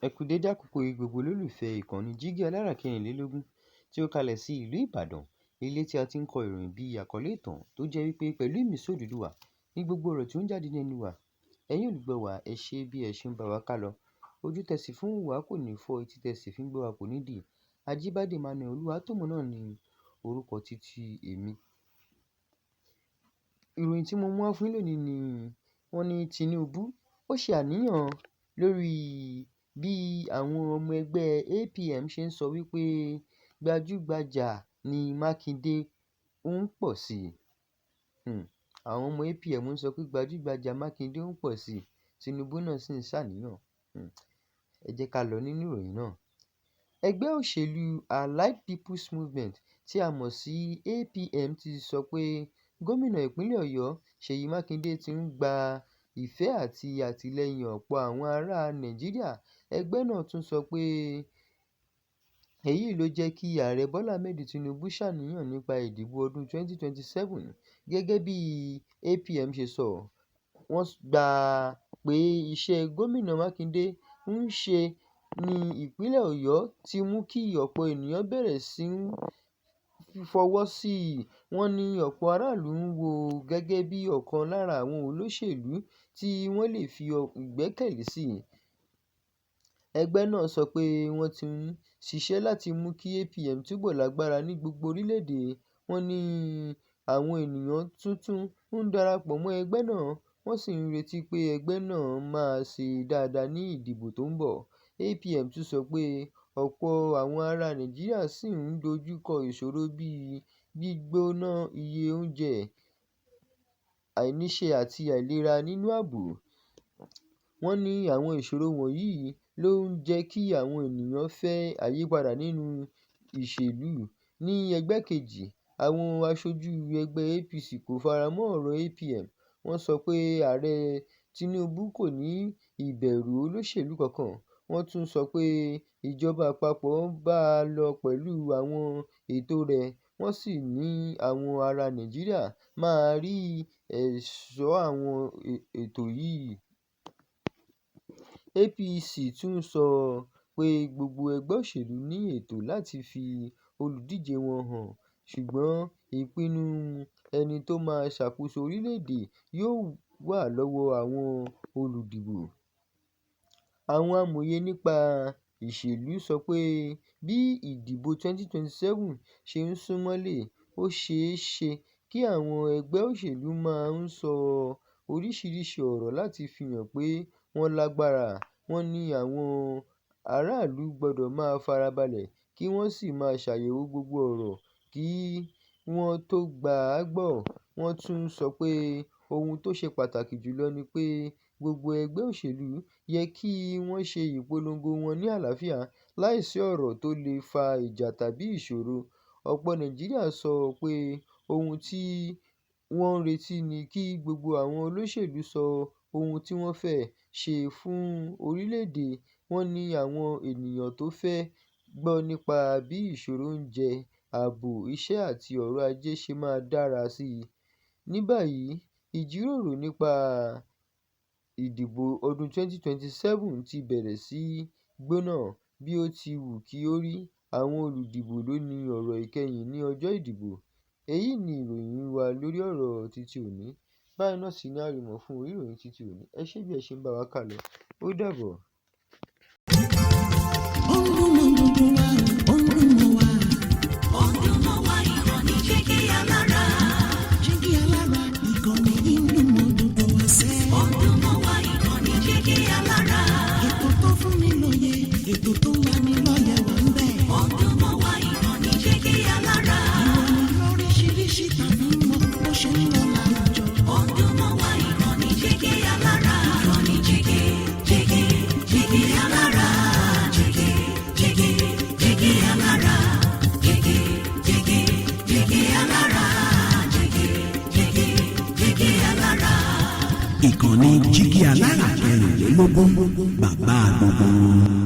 Ẹ kú dédé àkókò yìí gbogbo olólùfẹ́ ìkànnì Jígí Alára 24 tí ó kalẹ̀ sí ìlú Ìbàdàn, ilé tí a ti ń kọ ìròyìn bí àkọlé ìtàn tó jẹ́ wípé pẹ̀lú ìmísí Odùduwà ní gbogbo ọ̀rọ̀ tí ó ń jáde ní ẹnu wa. Ẹ̀yin olùgbọ́ wa, ẹ ṣé bí ẹ ṣe ń bá wa kálọ. Ojú tẹsí fún wa kò ní fọ́, etí tẹsí fi ń gbọ́ wa kò ní dì. Ajíbádé Emmanuel Olúwatómọ̀ náà ni orúkọ títí èmi. Ìròyìn tí mo mú wá fún yín lónìí ni wọ́n ní Tinubu ó ṣe àníyàn lórí bí àwọn ọmọ ẹgbẹ́ APM ṣe ń sọ wípé gbajúgbajà ni Mákindé ń pọ̀ sí. Àwọn ọmọ APM ń sọ pé gbajúgbajà Mákindé ń pọ̀ sí, Tinubu náà sì ń ṣàníyàn. Ẹ jẹ́ ká lọ nínú ìròyìn náà. Ẹgbẹ́ òṣèlú Allied People's Movement tí a mọ̀ sí APM ti sọ pé gómìnà ìpínlẹ̀ Ọ̀yọ́ Ṣèyí Mákindé ti ń gba ìfẹ́ àti àtìlẹ́yìn ọ̀pọ̀ àwọn ará Nàìjíríà. Ẹgbẹ́ náà tún sọ pé èyí ló jẹ́ kí ààrẹ Bọ́lá Ahmed Tinubu ṣàníyàn nípa ìdìbò ọdún 2027. Gẹ́gẹ́ bí APM ṣe sọ, wọ́n gbà pé iṣẹ́ gómìnà Mákindé ń ṣe ní ìpínlẹ̀ Ọ̀yọ́ ti mú kí ọ̀pọ̀ ènìyàn bẹ̀rẹ̀ sí í fọwọ́ sí i. Wọ́n ní ọ̀pọ̀ aráàlú ń wò ó gẹ́gẹ́ bí ọ̀kan lára àwọn olóṣèlú tí wọ́n lè fi ìgbẹ́kẹ̀lé sí. Ẹgbẹ́ náà sọ pé wọ́n ti ń ṣiṣẹ́ láti mú kí APM túbọ̀ lágbára ní gbogbo orílẹ̀-èdè. Wọ́n ní àwọn ènìyàn tuntun ń darapọ̀ mọ́ ẹgbẹ́ náà, wọ́n sì ń retí pé ẹgbẹ́ náà máa ṣe dáadáa ní ìdìbò tó ń bọ̀. APM tún sọ pé ọ̀pọ̀ àwọn ará Nàìjíríà sì ń dojú kọ ìṣòro bíi gbígbóná iye oúnjẹ, àìníṣẹ́ àti àìlera nínú ààbò. Wọ́n ní àwọn ìṣòro wọ̀nyí ló ń jẹ́ kí àwọn ènìyàn fẹ́ àyípadà nínú ìṣèlú. Ní ẹgbẹ́ kejì, àwọn aṣojú ẹgbẹ́ APC kò faramọ́ ọ̀rọ̀ APM. Wọ́n sọ pé ààrẹ Tinubu kò ní ìbẹ̀rù olóṣèlú kankan. Wọ́n tún sọ pé ìjọba àpapọ̀ bá a lọ pẹ̀lú àwọn ètò rẹ̀, wọ́n sì ní àwọn ará Nàìjíríà máa rí ẹ̀ṣọ́ àwọn ètò yìí. APC tún sọ pé gbogbo ẹgbẹ́ òṣèlú ní ẹ̀tọ́ láti fi olùdíje wọn hàn, ṣùgbọ́n ìpinnu ẹni tó máa ṣàkóso orílẹ̀-èdè yóò wà lọ́wọ́ àwọn olùdìbò. Àwọn amòye nípa ìṣèlú sọ pé bí ìdìbò 2027 ṣe ń súnmọ́lé, ó ṣeé ṣe kí àwọn ẹgbẹ́ òṣèlú máa ń sọ oríṣiríṣi ọ̀rọ̀ láti fi hàn pé wọ́n lágbára. Wọ́n ní àwọn aráàlú gbọdọ̀ máa farabalẹ̀ kí wọ́n sì máa ṣàyẹ̀wò gbogbo ọ̀rọ̀ kí wọ́n tó gbà á gbọ́. Wọ́n tún sọ pé ohun tó ṣe pàtàkì jùlọ ni pé gbogbo ẹgbẹ́ òṣèlú yẹ kí wọ́n ṣe ìpolongo wọn ní àlàáfíà láìsí ọ̀rọ̀ tó lè fa ìjà tàbí ìṣòro. Ọ̀pọ̀ Nàìjíríà sọ pé ohun tí wọ́n ń retí ni kí gbogbo àwọn olóṣèlú sọ ohun tí wọ́n fẹ́ ṣe fún orílẹ̀-èdè. Wọ́n ní àwọn ènìyàn tó fẹ́ gbọ́ nípa bí ìṣòro oúnjẹ, ààbò, iṣẹ́ àti ọrọ̀ ajé ṣe máa dára sí i. Ní báyìí, ìjíròrò nípa ìdìbò ọdún 2027 ti bẹ̀rẹ̀ sí í gbóná. Bí ó ti wù kí ó rí, àwọn olùdìbò ló ní ọ̀rọ̀ ìkẹyìn ní ọjọ́ ìdìbò. Èyí ni ìròyìn wa lórí ọ̀rọ̀ títí òní. Báyìí náà sì ni a rí mọ́ fún orí ìròyìn títí òní. Ẹ ṣé bí ẹ ṣe ń bá wa kálọ. Ó dàbọ̀. Ètò tó wà ní lọ́yẹ̀ wà ń bẹ̀. Ọdún mọ́ wá ìkànnì Jígí Alára. Ìròyìn lóríṣiríṣi tàbí mọ́ bó ṣe ń lọ láwùjọ. Ọdún mọ́ wá ìkànnì Jígí Alára. Ìkànnì Jígí Alára. Jígí Alára. Jígí Alára. Jígí Alára. Ìkànnì Jígí Alára 24 bàbá gbogbo.